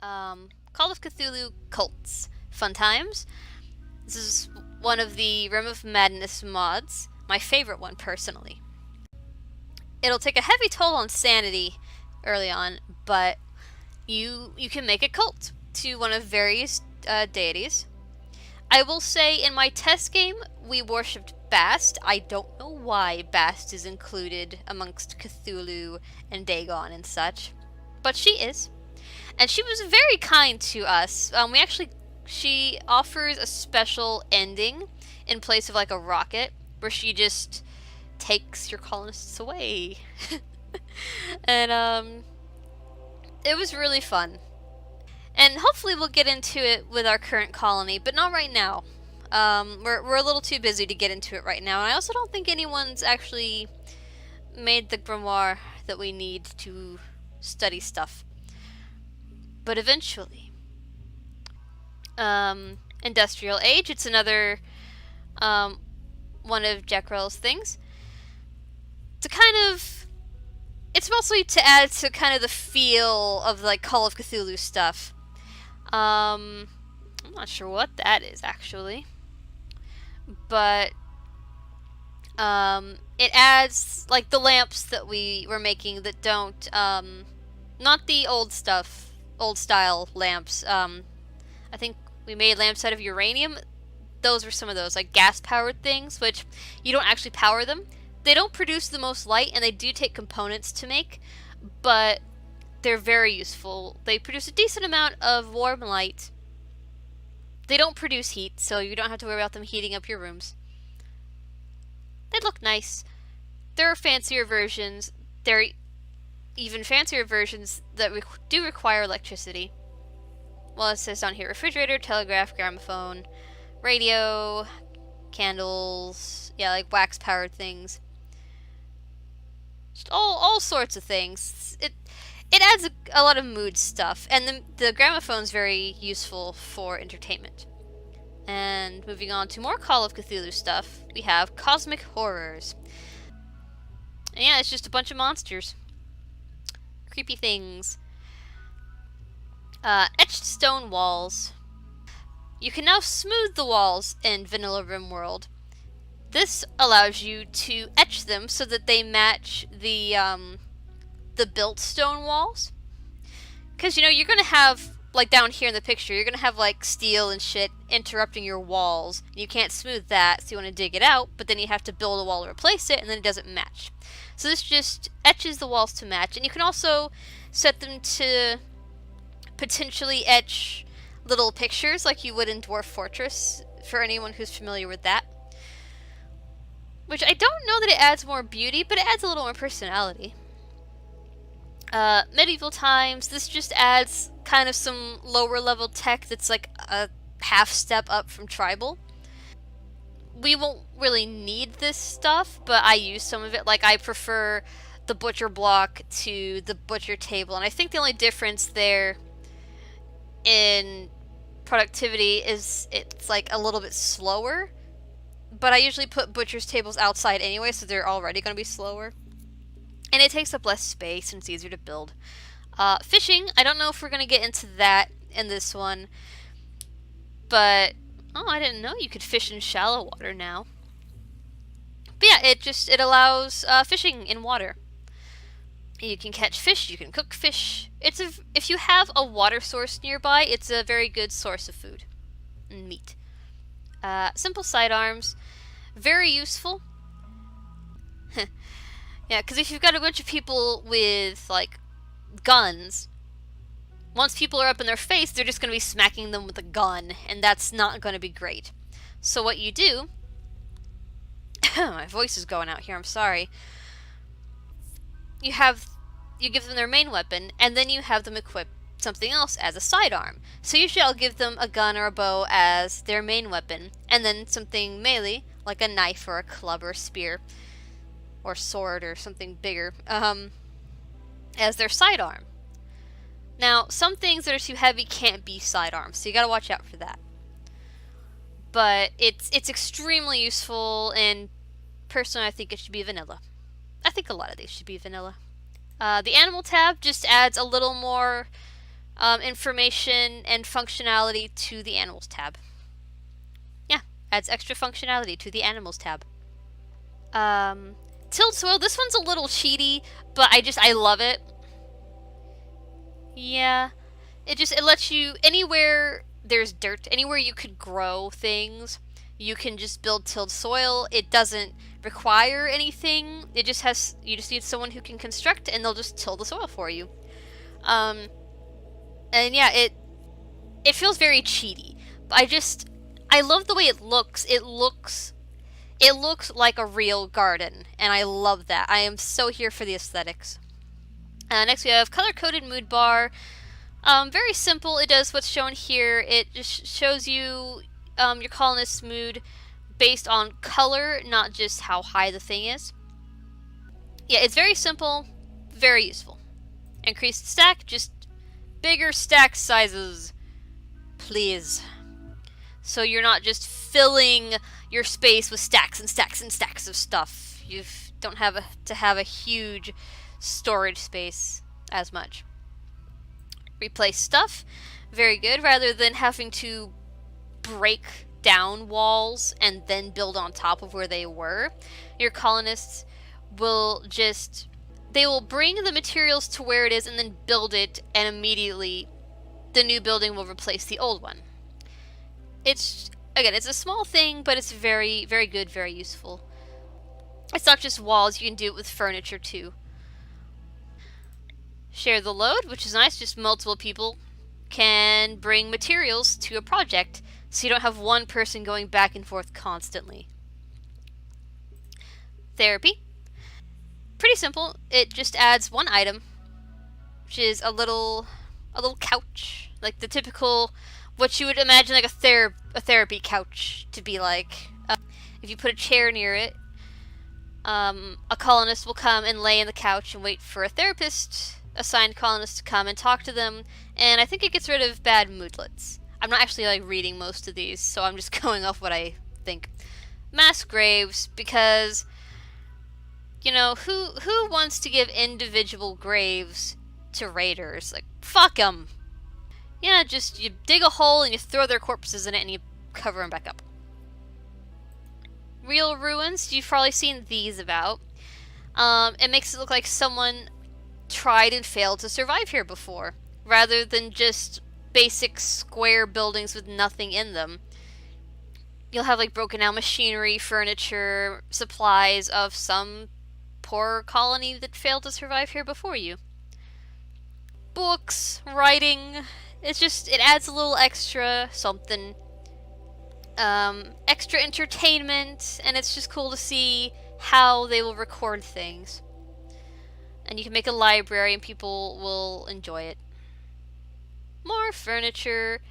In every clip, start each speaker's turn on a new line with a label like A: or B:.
A: Call of Cthulhu Cults. Fun times. This is one of the Realm of Madness mods. My favorite one, personally. It'll take a heavy toll on sanity early on, but you can make a cult to one of various deities. I will say in my test game, we worshipped Bast. I don't know why Bast is included amongst Cthulhu and Dagon and such, but she is. And she was very kind to us. She offers a special ending in place of like a rocket, where she just takes your colonists away. And it was really fun. And hopefully we'll get into it with our current colony, but not right now. We're a little too busy to get into it right now, and I also don't think anyone's actually made the grimoire that we need to study stuff. But eventually. Industrial Age, it's another one of Jackrell's things. It's mostly to add to kind of the feel of like Call of Cthulhu stuff. I'm not sure what that is actually, but it adds like the lamps that we were making that don't not the old stuff, old style lamps. I think we made lamps out of uranium. Those were some of those like gas powered things, which you don't actually power them. They don't produce the most light, and they do take components to make, but they're very useful. They produce a decent amount of warm light. They don't produce heat, so you don't have to worry about them heating up your rooms. They look nice. There are fancier versions. There are even fancier versions that do require electricity. Well, it says down here, refrigerator, telegraph, gramophone, radio, candles, yeah, like wax-powered things. Just all sorts of things. It adds a lot of mood stuff, and the gramophone's very useful for entertainment. And moving on to more Call of Cthulhu stuff, we have Cosmic Horrors. And yeah, it's just a bunch of monsters. Creepy things. Etched stone walls. You can now smooth the walls in Vanilla Rimworld. This allows you to etch them so that they match the built stone walls. Because, you know, you're going to have, like down here in the picture, you're going to have like steel and shit interrupting your walls. You can't smooth that, so you want to dig it out, but then you have to build a wall to replace it, and then it doesn't match. So this just etches the walls to match, and you can also set them to potentially etch little pictures like you would in Dwarf Fortress, for anyone who's familiar with that. Which I don't know that it adds more beauty, but it adds a little more personality. Medieval times, this just adds kind of some lower level tech that's like a half step up from tribal. We won't really need this stuff, but I use some of it. Like, I prefer the butcher block to the butcher table, and I think the only difference there in productivity is it's like a little bit slower, but I usually put butcher's tables outside anyway, so they're already going to be slower. And it takes up less space and it's easier to build. Fishing, I don't know if we're going to get into that in this one, but oh, I didn't know you could fish in shallow water now. But yeah, it allows fishing in water. You can catch fish, you can cook fish. If you have a water source nearby, it's a very good source of food and meat. Simple sidearms, very useful. Yeah, because if you've got a bunch of people with like guns, once people are up in their face, they're just going to be smacking them with a gun, and that's not going to be great. So what you do, my voice is going out here, I'm sorry. You give them their main weapon, and then you have them equip something else as a sidearm. So usually I'll give them a gun or a bow as their main weapon, and then something melee, like a knife or a club or a spear, or sword or something bigger, as their sidearm. Now, some things that are too heavy can't be sidearms, so you gotta watch out for that. But it's extremely useful, and personally I think it should be vanilla. I think a lot of these should be vanilla. The animal tab just adds a little more information and functionality to the animals tab. Yeah, adds extra functionality to the animals tab. Tilled soil, this one's a little cheaty, but I love it. Yeah, it lets you, anywhere there's dirt, anywhere you could grow things, you can just build tilled soil. It doesn't require anything. It just has, you just need someone who can construct, and they'll just till the soil for you. Um, and yeah, it feels very cheaty. But I love the way it looks. It looks like a real garden, and I love that. I am so here for the aesthetics. Next we have color coded mood bar. Very simple. It does what's shown here. It just shows you your colonist's mood based on color, not just how high the thing is. Yeah, it's very simple, very useful. Increased stack, just bigger stack sizes, please. So you're not just filling your space with stacks and stacks and stacks of stuff. You don't have to have a huge storage space as much. Replace stuff, very good, rather than having to break down walls and then build on top of where they were. Your colonists will they will bring the materials to where it is and then build it, and immediately the new building will replace the old one. It's a small thing, but it's very, very good, very useful. It's not just walls, you can do it with furniture too. Share the load, which is nice, just multiple people can bring materials to a project, so you don't have one person going back and forth constantly. Therapy. Pretty simple. It just adds one item, which is a little couch, like the typical, what you would imagine like a therapy couch to be like. If you put a chair near it, a colonist will come and lay in the couch and wait for a therapist, assigned colonist, to come and talk to them. And I think it gets rid of bad moodlets. I'm not actually like reading most of these, so I'm just going off what I think. Mass graves, because you know, who wants to give individual graves to raiders? Like, fuck them. Yeah, just you dig a hole and you throw their corpses in it and you cover them back up. Real ruins, you've probably seen these about. It makes it look like someone tried and failed to survive here before, rather than just basic square buildings with nothing in them. You'll have like broken down machinery, furniture, supplies of some poor colony that failed to survive here before you. Books, writing, it adds a little extra something. Extra entertainment, and it's just cool to see how they will record things. And you can make a library and people will enjoy it. More furniture.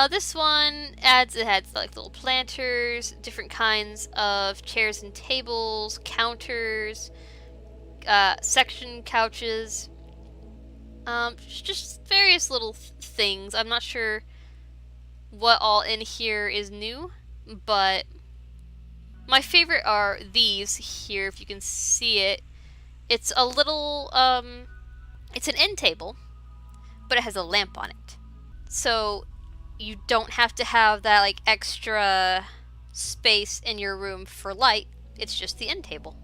A: This one adds like little planters, different kinds of chairs and tables, counters, section couches. Just various little things. I'm not sure what all in here is new, but my favorite are these here, if you can see it. It's a little, it's an end table, but it has a lamp on it. So you don't have to have that like extra space in your room for light. It's just the end table.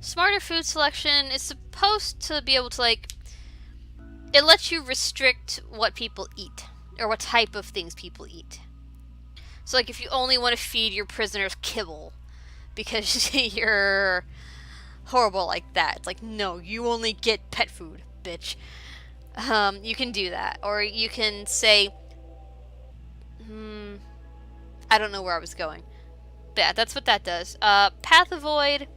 A: Smarter food selection is supposed to be able to it lets you restrict what people eat, or what type of things people eat. So like if you only want to feed your prisoners kibble because you're horrible like that, it's like, no, you only get pet food, bitch. You can do that. Or you can say, I don't know where I was going. But yeah, that's what that does. Path avoid.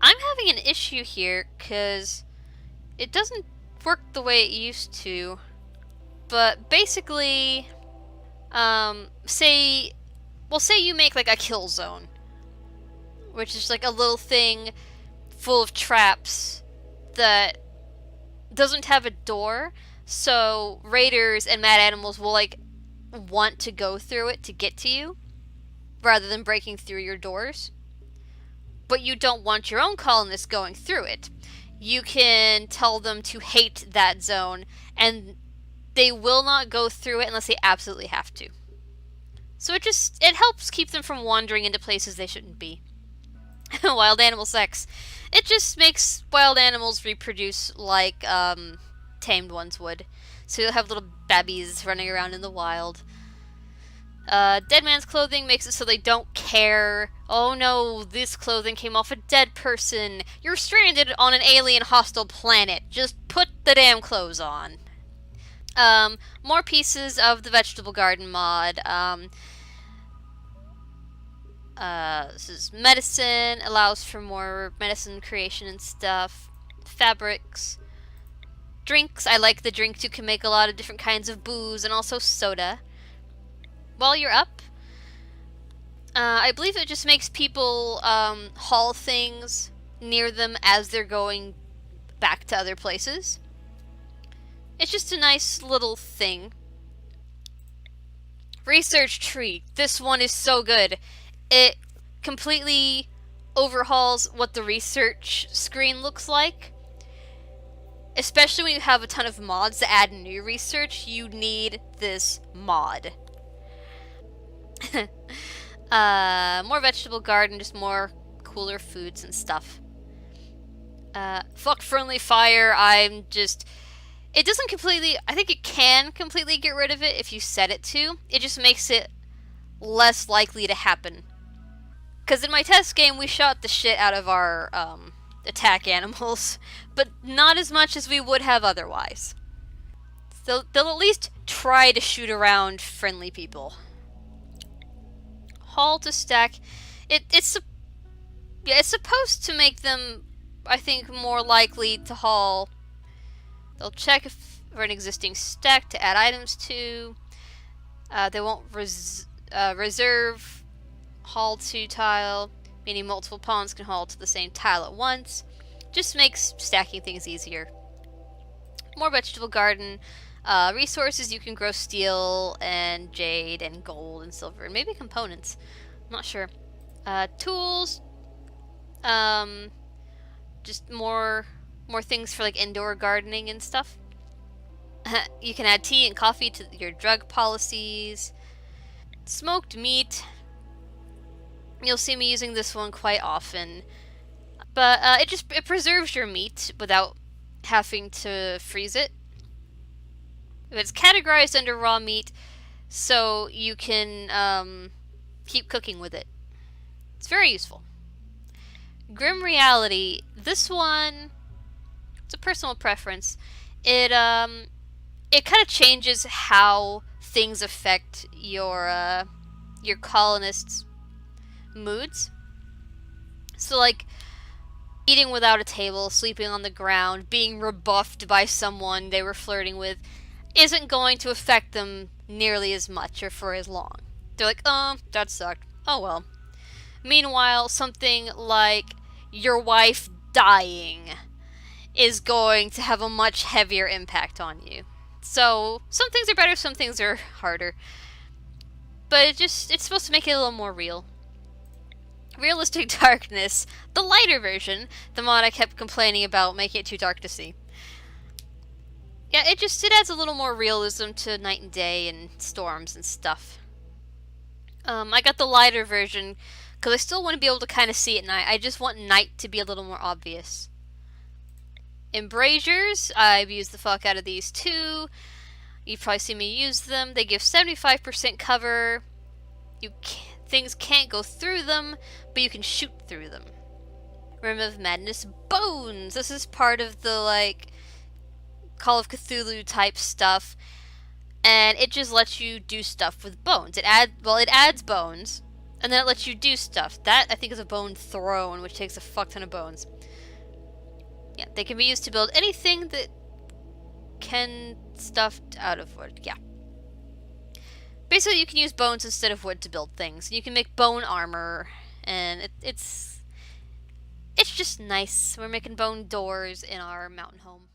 A: I'm having an issue here because it doesn't work the way it used to. But basically, say you make like a kill zone, which is like a little thing full of traps that doesn't have a door, so raiders and mad animals will want to go through it to get to you rather than breaking through your doors. But you don't want your own colonists going through it. you can tell them to hate that zone, and they will not go through it unless they absolutely have to. So it helps keep them from wandering into places they shouldn't be. Wild animal sex. It just makes wild animals reproduce like tamed ones would. So you'll have little babbies running around in the wild. Dead man's clothing makes it so they don't care. Oh no, this clothing came off a dead person. You're stranded on an alien hostile planet. Just put the damn clothes on. More pieces of the vegetable garden mod. This is medicine, allows for more medicine creation and stuff. Fabrics. Drinks, I like the drinks. You can make a lot of different kinds of booze and also soda. While you're up, I believe it just makes people haul things near them as they're going back to other places. It's just a nice little thing. Research tree. This one is so good. It completely overhauls what the research screen looks like. Especially when you have a ton of mods that add new research, you need this mod. More vegetable garden, just more cooler foods and stuff. Fuck friendly fire, it doesn't completely, I think it can completely get rid of it if you set it to. It just makes it less likely to happen. Because in my test game, we shot the shit out of our attack animals, but not as much as we would have otherwise. So they'll at least try to shoot around friendly people. Haul to stack. It's supposed to make them, I think, more likely to haul. They'll check for an existing stack to add items to. They won't reserve haul to tile, meaning multiple pawns can haul to the same tile at once. Just makes stacking things easier. More vegetable garden. Resources, you can grow steel and jade and gold and silver and maybe components. I'm not sure. Tools. Just more things for like indoor gardening and stuff. You can add tea and coffee to your drug policies. Smoked meat. You'll see me using this one quite often. But it preserves your meat without having to freeze it. It's categorized under raw meat, so you can keep cooking with it. It's very useful. Grim Reality. This one, it's a personal preference. It kind of changes how things affect your colonists' moods. So like eating without a table, sleeping on the ground, being rebuffed by someone they were flirting with isn't going to affect them nearly as much or for as long. They're like, oh, that sucked. Oh well. Meanwhile, something like your wife dying is going to have a much heavier impact on you. So, some things are better, some things are harder. But it's supposed to make it a little more real. Realistic darkness, the lighter version, the mod I kept complaining about making it too dark to see. Yeah, it adds a little more realism to night and day and storms and stuff. I got the lighter version because I still want to be able to kind of see at night. I just want night to be a little more obvious. Embrasures, I've used the fuck out of these too. You've probably seen me use them. They give 75% cover. Things can't go through them, but you can shoot through them. Rim of Madness Bones. This is part of the like Call of Cthulhu type stuff, and it just lets you do stuff with bones. It adds bones, and then it lets you do stuff. That I think is a bone throne, which takes a fuck ton of bones. Yeah, they can be used to build anything that can stuffed out of wood. Yeah. Basically, you can use bones instead of wood to build things. You can make bone armor, and it's just nice. We're making bone doors in our mountain home.